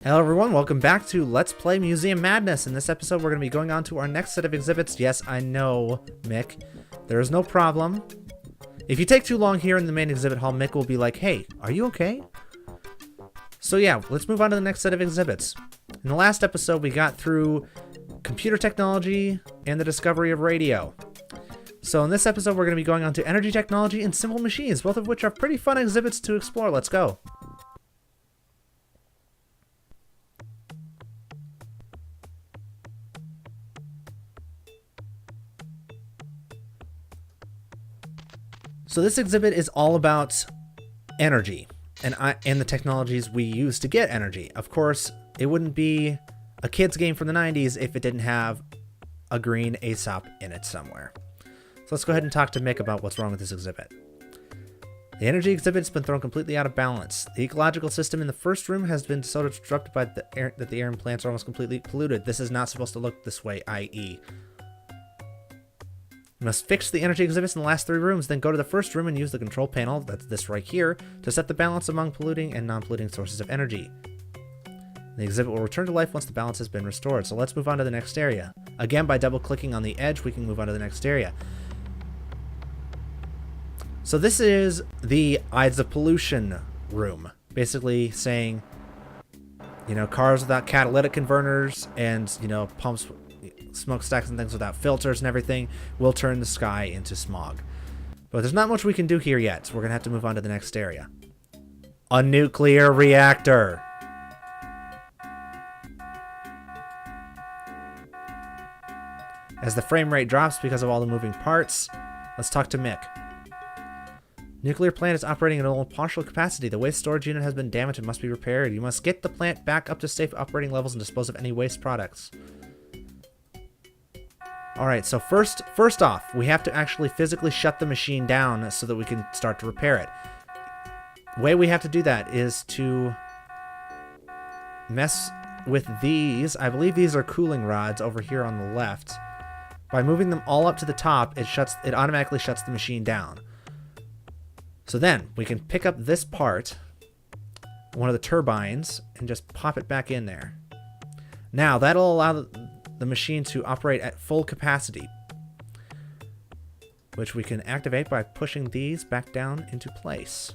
Hello everyone, welcome back to Let's Play Museum Madness. In this episode, we're going to be going on to our next set of exhibits. Yes, I know, Mick. There is no problem. If you take too long here in the main exhibit hall, Mick will be like, hey, are you okay? So yeah, let's move on to the next set of exhibits. In the last episode, we got through computer technology and the discovery of radio. So in this episode, we're going to be going on to energy technology and simple machines, both of which are pretty fun exhibits to explore. Let's go. So this exhibit is all about energy and the technologies we use to get energy. Of course, it wouldn't be a kid's game from the 90s if it didn't have a Green Aesop in it somewhere. So let's go ahead and talk to Mick about what's wrong with this exhibit. The energy exhibit has been thrown completely out of balance. The ecological system in the first room has been so disrupted by the air that the air and plants are almost completely polluted. This is not supposed to look this way, i.e. You must fix the energy exhibits in the last three rooms, then go to the first room and use the control panel, that's this right here, to set the balance among polluting and non-polluting sources of energy. The exhibit will return to life once the balance has been restored. So let's move on to the next area. Again, by double-clicking on the edge, we can move on to the next area. So this is the Ides of Pollution room, basically saying, you know, cars without catalytic converters and, you know, pumps, smokestacks and things without filters and everything will turn the sky into smog. But there's not much we can do here yet, so we're going to have to move on to the next area. A nuclear reactor. As the frame rate drops because of all the moving parts, let's talk to Mick. Nuclear plant is operating at only partial capacity. The waste storage unit has been damaged and must be repaired. You must get the plant back up to safe operating levels and dispose of any waste products. Alright, so first off, we have to actually physically shut the machine down so that we can start to repair it. The way we have to do that is to mess with these. I believe these are cooling rods over here on the left. By moving them all up to the top, it automatically shuts the machine down. So then, we can pick up this part, one of the turbines, and just pop it back in there. Now, that'll allow the machine to operate at full capacity, which we can activate by pushing these back down into place.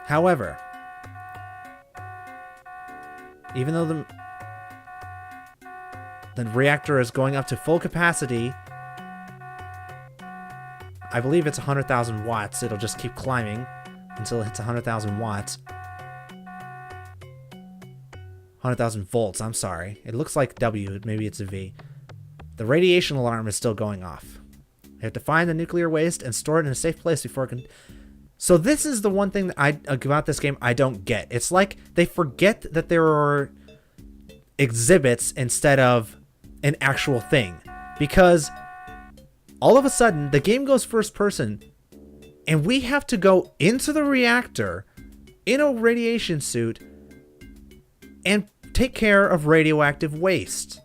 However, even though the reactor is going up to full capacity, I believe it's 100,000 watts. It'll just keep climbing until it hits 100,000 watts. 100,000 volts, I'm sorry. It looks like W, maybe it's a V. The radiation alarm is still going off. You have to find the nuclear waste and store it in a safe place before it can... So this is the one thing that about this game I don't get. It's like they forget that there are exhibits instead of an actual thing. Because all of a sudden, the game goes first person, and we have to go into the reactor in a radiation suit and take care of radioactive waste.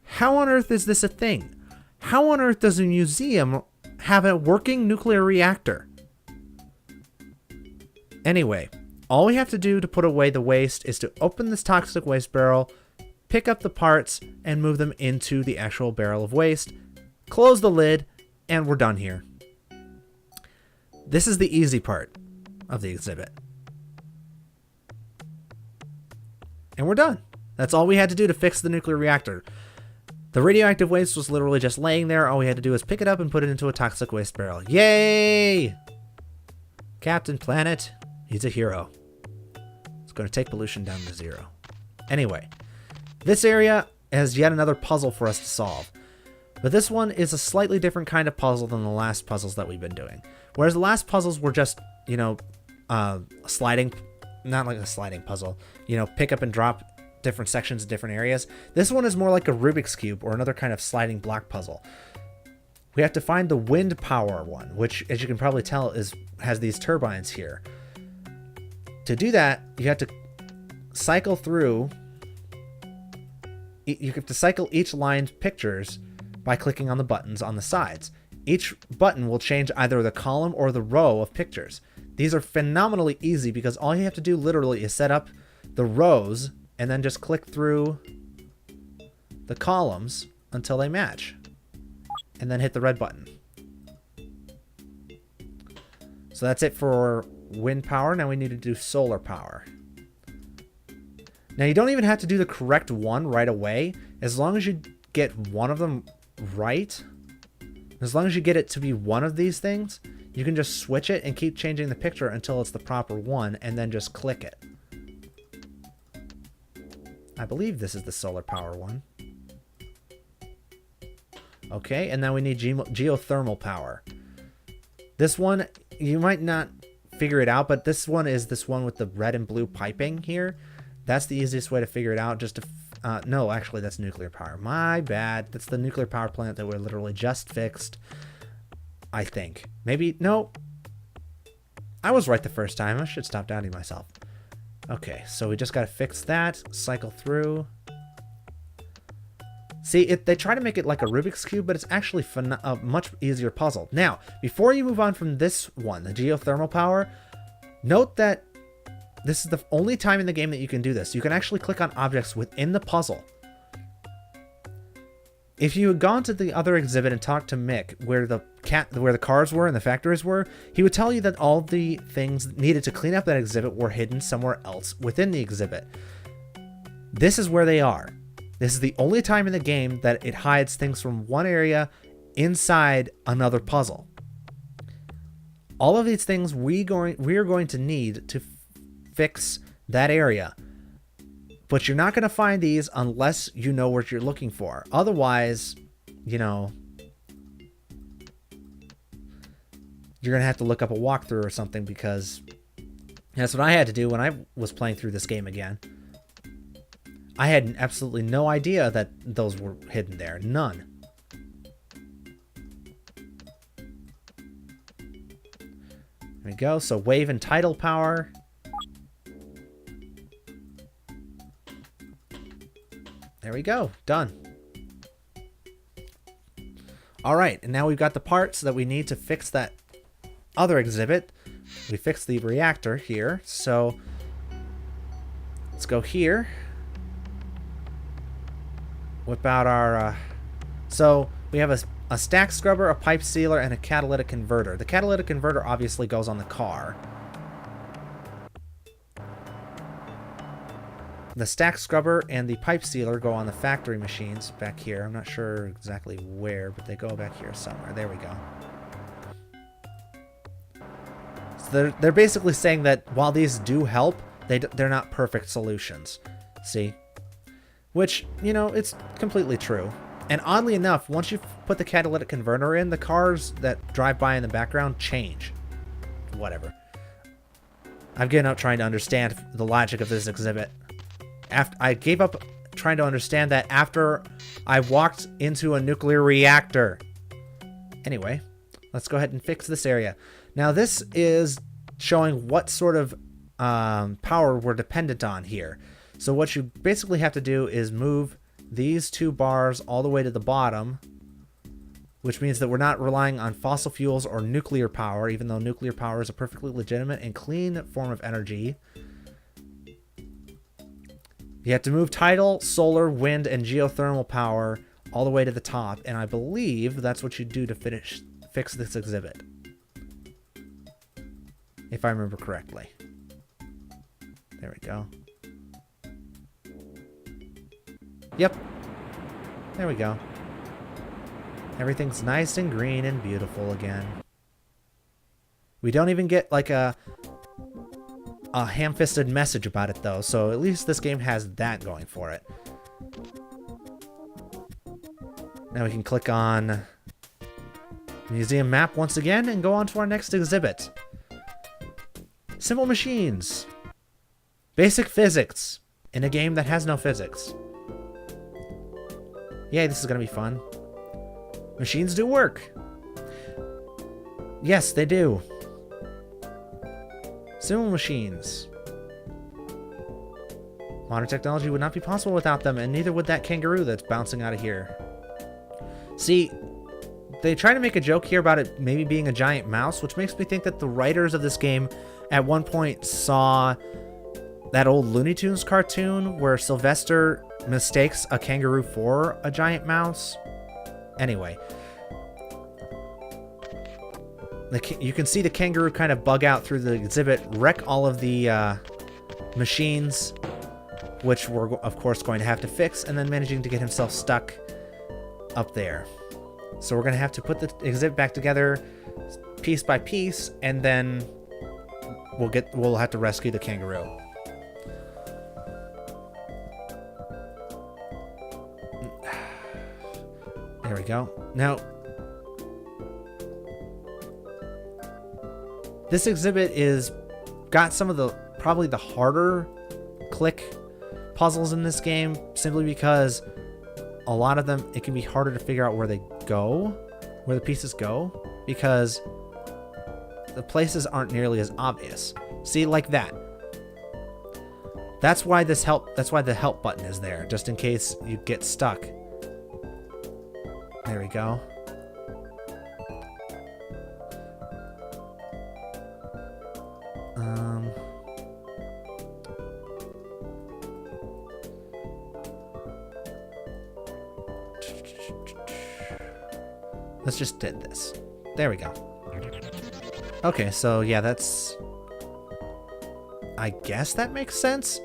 How on earth is this a thing? How on earth does a museum have a working nuclear reactor? Anyway, all we have to do to put away the waste is to open this toxic waste barrel, pick up the parts, and move them into the actual barrel of waste, close the lid, and we're done here. This is the easy part of the exhibit. And we're done. That's all we had to do to fix the nuclear reactor. The radioactive waste was literally just laying there. All we had to do was pick it up and put it into a toxic waste barrel. Yay! Captain Planet, he's a hero. It's going to take pollution down to zero. Anyway, this area has yet another puzzle for us to solve. But this one is a slightly different kind of puzzle than the last puzzles that we've been doing. Whereas the last puzzles were just, you know, sliding, not like a sliding puzzle, you know, pick up and drop different sections in different areas. This one is more like a Rubik's Cube or another kind of sliding block puzzle. We have to find the wind power one, which, as you can probably tell, has these turbines here. To do that, you have to cycle through. You have to cycle each line's pictures by clicking on the buttons on the sides. Each button will change either the column or the row of pictures. These are phenomenally easy because all you have to do literally is set up the rows and then just click through the columns until they match. And then hit the red button. So that's it for wind power. Now we need to do solar power. Now you don't even have to do the correct one right away. As long as you get one of them right, as long as you get it to be one of these things, you can just switch it and keep changing the picture until it's the proper one, and then just click it. I believe this is the solar power one. Okay, and now we need geothermal power. This one, you might not figure it out, but this one is this one with the red and blue piping here. That's the easiest way to figure it out. Just to, no, actually, that's nuclear power. My bad. That's the nuclear power plant that we literally just fixed. I think. Maybe, no. I was right the first time. I should stop doubting myself. Okay, so we just got to fix that. Cycle through. See, they try to make it like a Rubik's Cube, but it's actually a much easier puzzle. Now, before you move on from this one, the geothermal power, note that this is the only time in the game that you can do this. You can actually click on objects within the puzzle. If you had gone to the other exhibit and talked to Mick, where the cars were and the factories were, he would tell you that all the things needed to clean up that exhibit were hidden somewhere else within the exhibit. This is where they are. This is the only time in the game that it hides things from one area inside another puzzle. All of these things we are going to need to fix that area. But you're not going to find these unless you know what you're looking for. Otherwise, you know, you're going to have to look up a walkthrough or something, because that's what I had to do when I was playing through this game again. I had absolutely no idea that those were hidden there. None. There we go. So wave and tidal power. There we go. Done. All right. And now we've got the parts that we need to fix that other exhibit. We fixed the reactor here. So let's go here. Whip out our... so we have a stack scrubber, a pipe sealer, and a catalytic converter. The catalytic converter obviously goes on the car. The stack scrubber and the pipe sealer go on the factory machines back here. I'm not sure exactly where, but they go back here somewhere. There we go. So they're basically saying that while these do help, they're not perfect solutions. See? Which, you know, it's completely true. And oddly enough, once you put the catalytic converter in, the cars that drive by in the background change. Whatever. I've given up trying to understand the logic of this exhibit. I gave up trying to understand that after I walked into a nuclear reactor. Anyway, let's go ahead and fix this area. Now this is showing what sort of power we're dependent on here. So what you basically have to do is move these two bars all the way to the bottom, which means that we're not relying on fossil fuels or nuclear power, even though nuclear power is a perfectly legitimate and clean form of energy. You have to move tidal, solar, wind, and geothermal power all the way to the top, and I believe that's what you do to fix this exhibit. If I remember correctly. There we go. Yep. There we go. Everything's nice and green and beautiful again. We don't even get like a ham-fisted message about it though, so at least this game has that going for it. Now we can click on museum map once again and go on to our next exhibit. Simple machines. Basic physics in a game that has no physics. Yay, this is gonna be fun. Machines do work. Yes, they do. Simple machines. Modern technology would not be possible without them, and neither would that kangaroo that's bouncing out of here. See, they try to make a joke here about it maybe being a giant mouse, which makes me think that the writers of this game at one point saw that old Looney Tunes cartoon where Sylvester mistakes a kangaroo for a giant mouse. Anyway, you can see the kangaroo kind of bug out through the exhibit, wreck all of the machines, which we're of course going to have to fix, and then managing to get himself stuck up there. So we're going to have to put the exhibit back together piece by piece, and then we'll have to rescue the kangaroo. There we go. Now, this exhibit is got some of the probably the harder click puzzles in this game, simply because a lot of them, it can be harder to figure out where they go, where the pieces go, because the places aren't nearly as obvious. See, like that. That's why the help button is there, just in case you get stuck. There we go. Let's just did this. There we go. Okay, so yeah, that's... I guess that makes sense?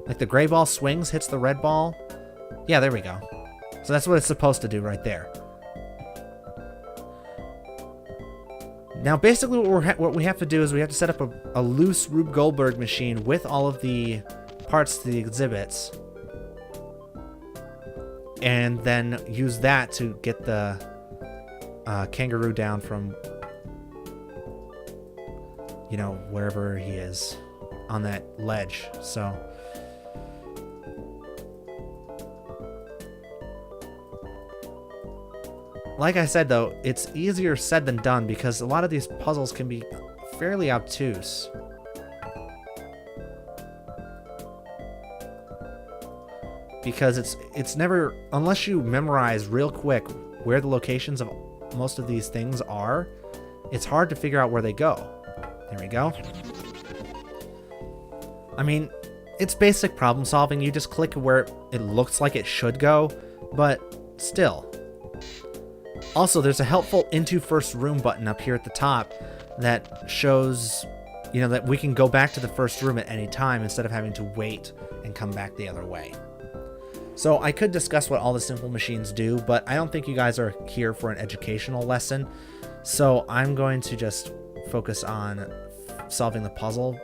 Like the gray ball swings, hits the red ball. Yeah, there we go. So that's what it's supposed to do right there. Now, basically what we have to do is we have to set up a loose Rube Goldberg machine with all of the parts to the exhibits. And then use that to get the kangaroo down from, you know, wherever he is on that ledge. So like I said, though, it's easier said than done because a lot of these puzzles can be fairly obtuse. Because it's never, unless you memorize real quick where the locations of most of these things are, it's hard to figure out where they go. There we go. I mean, it's basic problem solving. You just click where it looks like it should go, but still. Also, there's a helpful Into First Room button up here at the top that shows, you know, that we can go back to the first room at any time instead of having to wait and come back the other way. So I could discuss what all the simple machines do, but I don't think you guys are here for an educational lesson. So I'm going to just focus on solving the puzzle.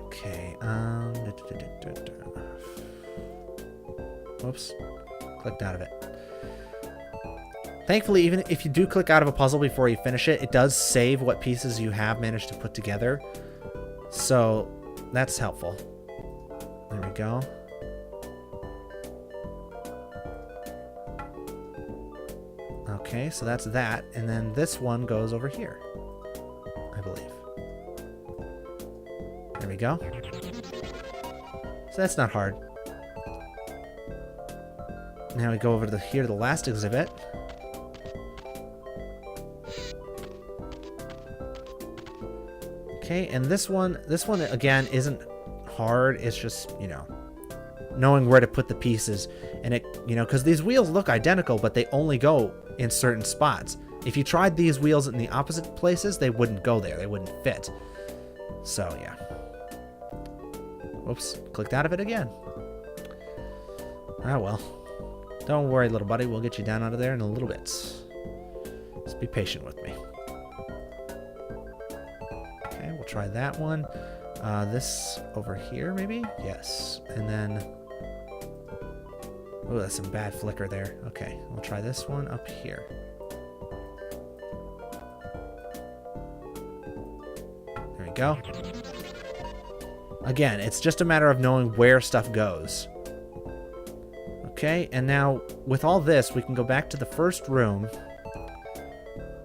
Okay, whoops, clicked out of it. Thankfully, even if you do click out of a puzzle before you finish it, it does save what pieces you have managed to put together. So that's helpful. There we go. Okay, so that's that. And then this one goes over here, I believe. There we go. So that's not hard. Now we go over to here to the last exhibit. Okay, and this one again isn't hard. It's just, you know, knowing where to put the pieces, and it, you know, because these wheels look identical, but they only go in certain spots. If you tried these wheels in the opposite places, they wouldn't go there. They wouldn't fit. So yeah. Whoops, clicked out of it again. Ah well. Don't worry, little buddy. We'll get you down out of there in a little bit. Just be patient with me. Okay, we'll try that one. This over here, maybe? Yes. And then... oh, that's some bad flicker there. Okay, we'll try this one up here. There we go. Again, it's just a matter of knowing where stuff goes. Okay, and now with all this, we can go back to the first room.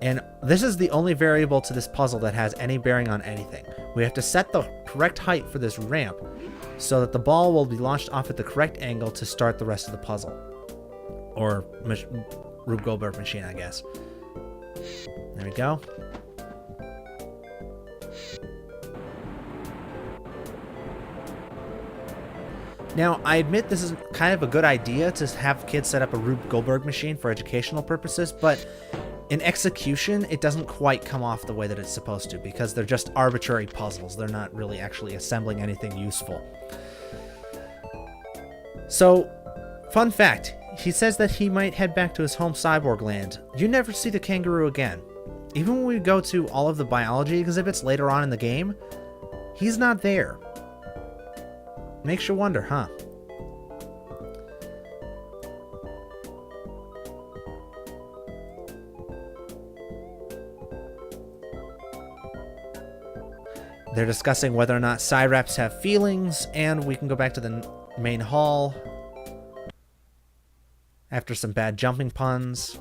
And This is the only variable to this puzzle that has any bearing on anything. We have to set the correct height for this ramp so that the ball will be launched off at the correct angle to start the rest of the puzzle. Or Rube Goldberg machine, I guess. There we go. Now, I admit this is kind of a good idea to have kids set up a Rube Goldberg machine for educational purposes, but in execution, it doesn't quite come off the way that it's supposed to because they're just arbitrary puzzles. They're not really actually assembling anything useful. So, fun fact, he says that he might head back to his home cyborg land. You never see the kangaroo again. Even when we go to all of the biology exhibits later on in the game, he's not there. Makes you wonder, huh? They're discussing whether or not Cyraps have feelings, and we can go back to the main hall after some bad jumping puns.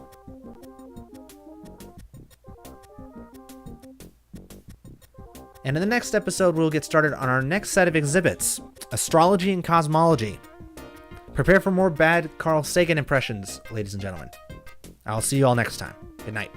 And in the next episode, we'll get started on our next set of exhibits, Astrology and Cosmology. Prepare for more bad Carl Sagan impressions, ladies and gentlemen. I'll see you all next time. Good night.